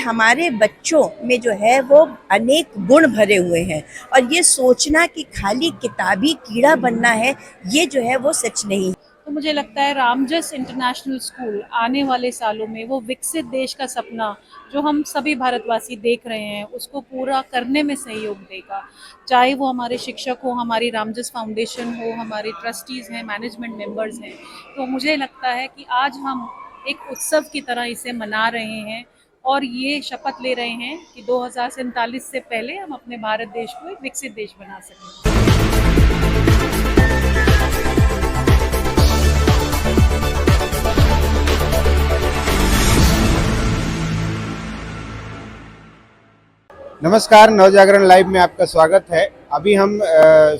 हमारे बच्चों में जो है वो अनेक गुण भरे हुए हैं, और ये सोचना कि खाली किताबी कीड़ा बनना है, ये जो है वो सच नहीं है। तो मुझे लगता है रामजस इंटरनेशनल स्कूल आने वाले सालों में वो विकसित देश का सपना जो हम सभी भारतवासी देख रहे हैं उसको पूरा करने में सहयोग देगा। चाहे वो हमारे शिक्षक हो, हमारी रामजस फाउंडेशन हो, हमारे ट्रस्टीज़ हैं, मैनेजमेंट मेंबर्स हैं। तो मुझे लगता है कि आज हम एक उत्सव की तरह इसे मना रहे हैं और ये शपथ ले रहे हैं कि 2047 से पहले हम अपने भारत देश को एक विकसित देश बना सकें। नमस्कार, नवजागरण लाइव में आपका स्वागत है। अभी हम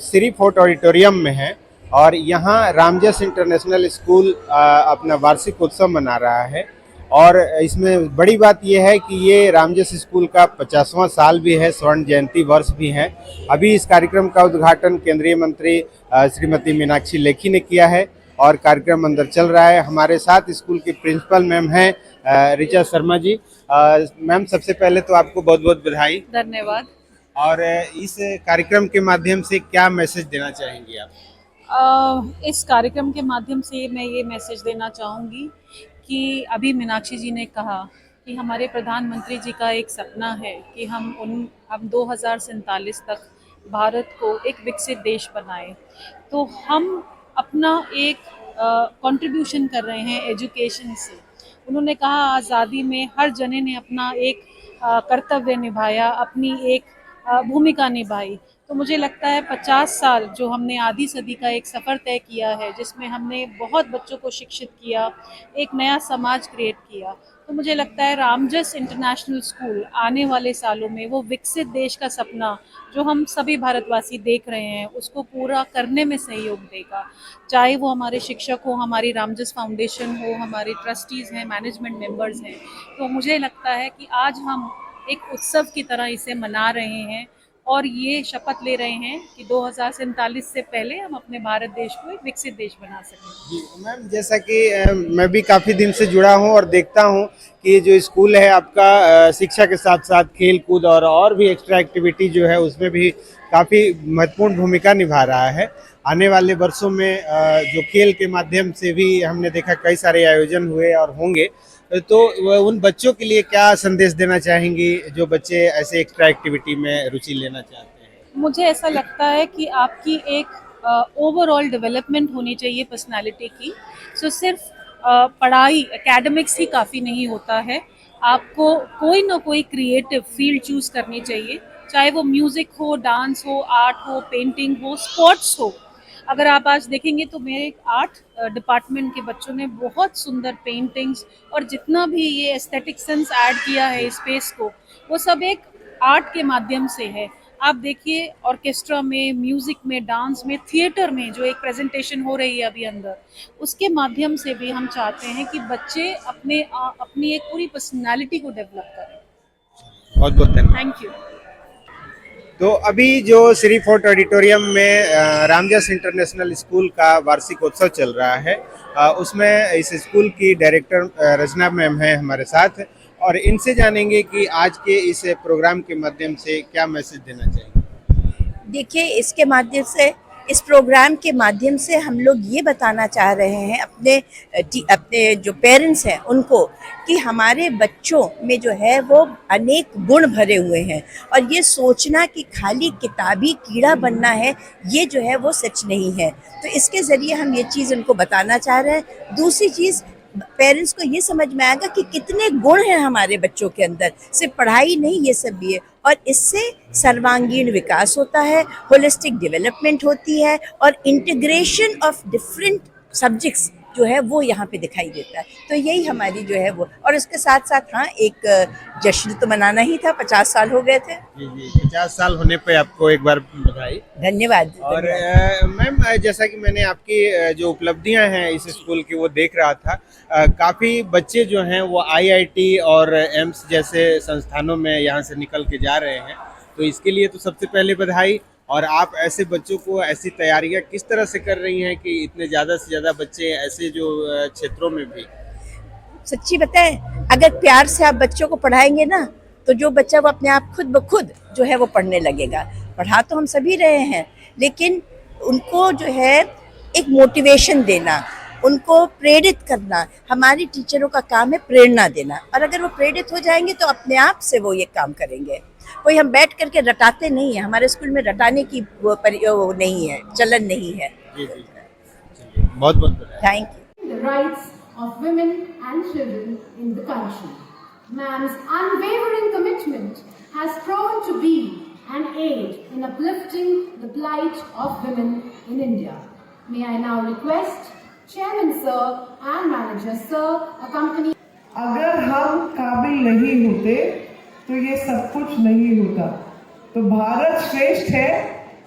श्री फोर्ट ऑडिटोरियम में हैं और यहाँ रामजस इंटरनेशनल स्कूल अपना वार्षिक उत्सव मना रहा है। और इसमें बड़ी बात यह है कि ये रामजस स्कूल का 50वां साल भी है, स्वर्ण जयंती वर्ष भी है। अभी इस कार्यक्रम का उद्घाटन केंद्रीय मंत्री श्रीमती मीनाक्षी लेखी ने किया है और कार्यक्रम अंदर चल रहा है। हमारे साथ स्कूल की प्रिंसिपल मैम हैं ऋचा शर्मा जी। मैम, सबसे पहले तो आपको बहुत बहुत बधाई। धन्यवाद। और इस कार्यक्रम के माध्यम से क्या मैसेज देना चाहेंगी आप? इस कार्यक्रम के माध्यम से मैं ये मैसेज देना चाहूँगी कि अभी मीनाक्षी जी ने कहा कि हमारे प्रधानमंत्री जी का एक सपना है कि हम 2047 तक भारत को एक विकसित देश बनाएं। तो हम अपना एक कंट्रीब्यूशन कर रहे हैं एजुकेशन से। उन्होंने कहा आज़ादी में हर जने ने अपना एक कर्तव्य निभाया, अपनी एक भूमिका निभाई। तो मुझे लगता है 50 साल जो हमने आधी सदी का एक सफ़र तय किया है, जिसमें हमने बहुत बच्चों को शिक्षित किया, एक नया समाज क्रिएट किया। तो मुझे लगता है रामजस इंटरनेशनल स्कूल आने वाले सालों में वो विकसित देश का सपना जो हम सभी भारतवासी देख रहे हैं उसको पूरा करने में सहयोग देगा। चाहे वो हमारे शिक्षक हो, हमारी रामजस फाउंडेशन हो, हमारे ट्रस्टीज़ हैं, मैनेजमेंट मेंबर्स हैं। तो मुझे लगता है कि आज हम एक उत्सव की तरह इसे मना रहे हैं और ये शपथ ले रहे हैं कि 2047 से पहले हम अपने भारत देश को एक विकसित देश बना सकें। जी मैम, जैसा कि मैं भी काफ़ी दिन से जुड़ा हूँ और देखता हूँ कि जो स्कूल है आपका शिक्षा के साथ साथ खेल कूद और भी एक्स्ट्रा एक्टिविटी जो है उसमें भी काफ़ी महत्वपूर्ण भूमिका निभा रहा है। आने वाले वर्षों में जो खेल के माध्यम से भी हमने देखा कई सारे आयोजन हुए और होंगे। तो उन बच्चों के लिए क्या संदेश देना चाहेंगी जो बच्चे ऐसे एक्स्ट्रा एक्टिविटी में रुचि लेना चाहते हैं? मुझे ऐसा लगता है कि आपकी एक ओवरऑल डेवलपमेंट होनी चाहिए पर्सनालिटी की। सो सिर्फ पढ़ाई एकेडमिक्स ही काफ़ी नहीं होता है। आपको कोई ना कोई क्रिएटिव फील्ड चूज़ करनी चाहिए, चाहे वो म्यूज़िक हो, डांस हो, आर्ट हो, पेंटिंग हो, स्पोर्ट्स हो। अगर आप आज देखेंगे तो मेरे आर्ट डिपार्टमेंट के बच्चों ने बहुत सुंदर पेंटिंग्स और जितना भी ये एस्थेटिक सेंस ऐड किया है इस स्पेस को, वो सब एक आर्ट के माध्यम से है। आप देखिए ऑर्केस्ट्रा में, म्यूज़िक में, डांस में, थिएटर में जो एक प्रेजेंटेशन हो रही है अभी अंदर, उसके माध्यम से भी हम चाहते हैं कि बच्चे अपनी एक पूरी पर्सनालिटी को डेवलप करें। बहुत बहुत धन्यवाद। Thank you. तो अभी जो श्री फोर्ट ऑडिटोरियम में रामजस इंटरनेशनल स्कूल का वार्षिक उत्सव चल रहा है, उसमें इस स्कूल की डायरेक्टर रचना मैम है हमारे साथ और इनसे जानेंगे कि आज के इस प्रोग्राम के माध्यम से क्या मैसेज देना चाहिए। देखिए, इसके माध्यम से, इस प्रोग्राम के माध्यम से हम लोग ये बताना चाह रहे हैं अपने जो पेरेंट्स हैं उनको, कि हमारे बच्चों में जो है वो अनेक गुण भरे हुए हैं, और ये सोचना कि खाली किताबी कीड़ा बनना है, ये जो है वो सच नहीं है। तो इसके ज़रिए हम ये चीज़ उनको बताना चाह रहे हैं। दूसरी चीज़, पेरेंट्स को ये समझ में आएगा कि कितने गुण हैं हमारे बच्चों के अंदर, सिर्फ पढ़ाई नहीं, ये सब भी है, और इससे सर्वांगीण विकास होता है, होलिस्टिक डेवलपमेंट होती है, और इंटीग्रेशन ऑफ डिफरेंट सब्जेक्ट्स जो है वो यहाँ पे दिखाई देता है। तो यही हमारी जो है वो, और इसके साथ साथ हाँ, एक जश्न तो मनाना ही था, 50 साल हो गए थे। जी जी, 50 साल होने पे आपको एक बार बधाई। धन्यवाद। और मैम, जैसा कि मैंने आपकी जो उपलब्धियां हैं इस स्कूल की वो देख रहा था, काफ़ी बच्चे जो हैं वो आईआईटी और एम्स जैसे संस्थानों में यहाँ से निकल के जा रहे हैं। तो इसके लिए तो सबसे पहले बधाई। और आप ऐसे बच्चों को ऐसी तैयारियां किस तरह से कर रही हैं कि इतने ज़्यादा से ज़्यादा बच्चे ऐसे जो क्षेत्रों में भी? सच्ची बताएं, अगर प्यार से आप बच्चों को पढ़ाएंगे ना, तो जो बच्चा वो अपने आप खुद ब खुद जो है वो पढ़ने लगेगा। पढ़ा तो हम सभी रहे हैं, लेकिन उनको जो है एक मोटिवेशन देना, उनको प्रेरित करना, हमारी टीचरों का काम है प्रेरणा देना। और अगर वो प्रेरित हो जाएंगे तो अपने आप से वो ये काम करेंगे। कोई हम बैठ करके रटाते नहीं है, हमारे स्कूल में रटाने की वो नहीं है, चलन नहीं है। जी जी, चलिए बहुत बहुत धन्यवाद। Thank you. The rights of women and children in the country. Ma'am's unwavering commitment has proven to be an aid in uplifting the plight of women in India. May I now request Chairman Sir and Manager Sir accompany. अगर हम काबिल नहीं होते तो ये सब कुछ नहीं होता। तो भारत श्रेष्ठ है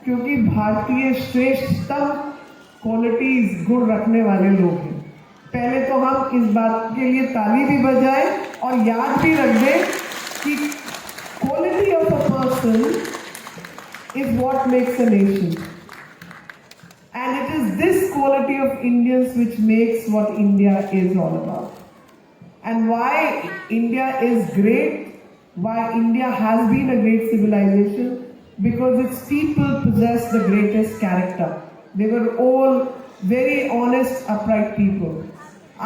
क्योंकि भारतीय श्रेष्ठतम क्वालिटीज गुण रखने वाले लोग हैं। पहले तो हम इस बात के लिए ताली भी बजाएं और याद भी रख दें कि quality of a person is what makes a nation, and it is this quality of Indians which makes what India is all about, and why India is great, why India has been a great civilization, because its people possess the greatest character. They were all very honest, upright people.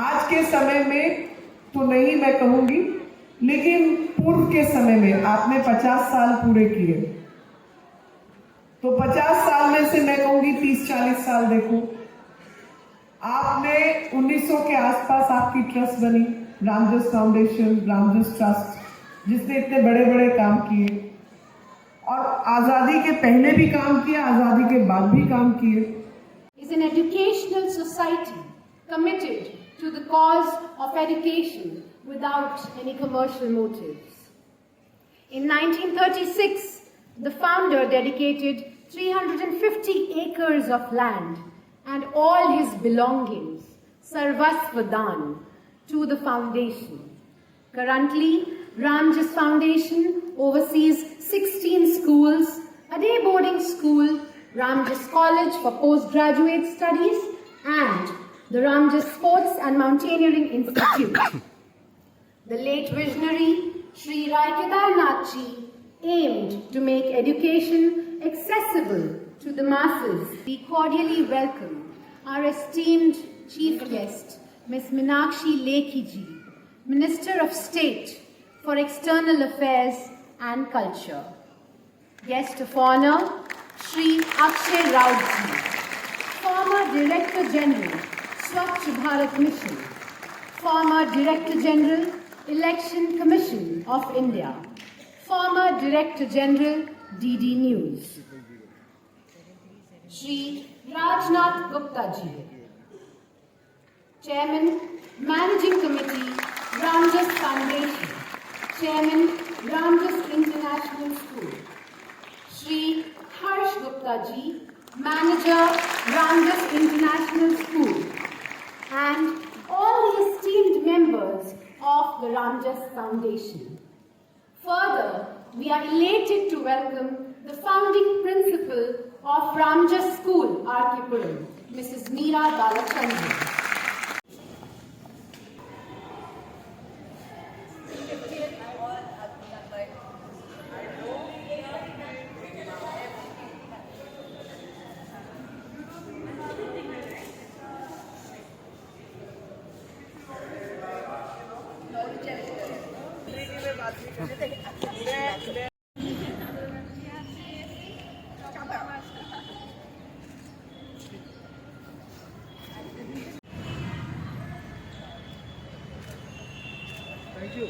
आज के समय में तो नहीं मैं कहूँगी, लेकिन पूर्व के समय में आपने 50 साल पूरे किए, तो 50 साल में से मैं कहूँगी 30-40 साल देखो, आपने 1900 के आसपास आपकी ट्रस्ट बनी, रामजस फाउंडेशन, रामजस ट्रस्ट, जिसने इतने बड़े बड़े काम किए और आज़ादी के पहले भी काम किया, आज़ादी के बाद भी काम किए। Is an educational society committed to the cause of education without any commercial motives. In 1936, the founder dedicated 350 acres of land and all his belongings, Sarvasva Dan, to the foundation. Currently, Ramjas Foundation oversees 16 schools, a day boarding school, Ramjas College for postgraduate studies, and the Ramjas Sports and Mountaineering Institute. The late visionary Sri Rai Kedarnath Ji aimed to make education accessible to the masses. We cordially welcome our esteemed chief guest, Ms. Meenakshi Lekhi Ji, Minister of State for External Affairs and Culture. Guest of Honor, Shri Akshay Raut Ji, former Director General, Swachh Bharat Mission, former Director General, Election Commission of India, former Director General, DD News. Shri Rajnath Gupta Ji, Chairman, Managing Committee, Ramjas Foundation, Chairman, Ramjas International School. Shri Harsh Gupta Ji, Manager, Ramjas International School. And all the esteemed members of the Ramjas Foundation. Further, we are elated to welcome the founding principal of Ramjas School, Arkipuram, Mrs. Meera Balachandran. Thank you.